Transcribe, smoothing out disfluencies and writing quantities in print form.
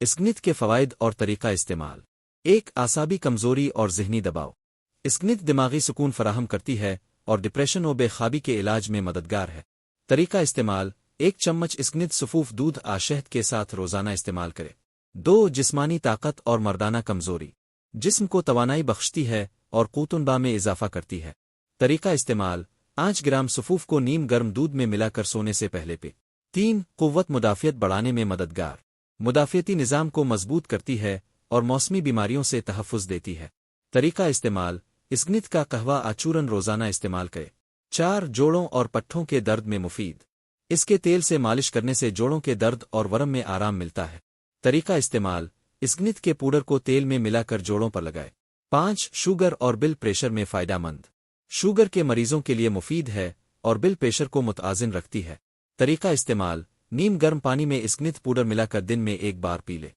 اسکنت کے فوائد اور طریقہ استعمال۔ ایک اعصابی کمزوری اور ذہنی دباؤ۔ اسکنت دماغی سکون فراہم کرتی ہے اور ڈپریشن و بے خوابی کے علاج میں مددگار ہے۔ طریقہ استعمال: 1 چمچ اسکنت سفوف دودھ شہد کے ساتھ روزانہ استعمال کرے۔ 2 جسمانی طاقت اور مردانہ کمزوری۔ جسم کو توانائی بخشتی ہے اور قوت میں اضافہ کرتی ہے۔ طریقہ استعمال: 5 گرام سفوف کو نیم گرم دودھ میں ملا کر سونے سے پہلے پی۔ 3 قوت مدافعت بڑھانے میں مددگار۔ مدافعتی نظام کو مضبوط کرتی ہے اور موسمی بیماریوں سے تحفظ دیتی ہے۔ طریقہ استعمال: اسکنت کا قہوہ چورن روزانہ استعمال کرے۔ 4 جوڑوں اور پٹھوں کے درد میں مفید۔ اس کے تیل سے مالش کرنے سے جوڑوں کے درد اور ورم میں آرام ملتا ہے۔ طریقہ استعمال: اسکنت کے پاؤڈر کو تیل میں ملا کر جوڑوں پر لگائے۔ 5 شوگر اور بلڈ پریشر میں فائدہ مند۔ شوگر کے مریضوں کے لیے مفید ہے اور بلڈ پریشر کو متوازن رکھتی ہے۔ طریقہ استعمال: نیم گرم پانی میں اسکنت پاؤڈر ملا کر دن میں 1 بار پی لے۔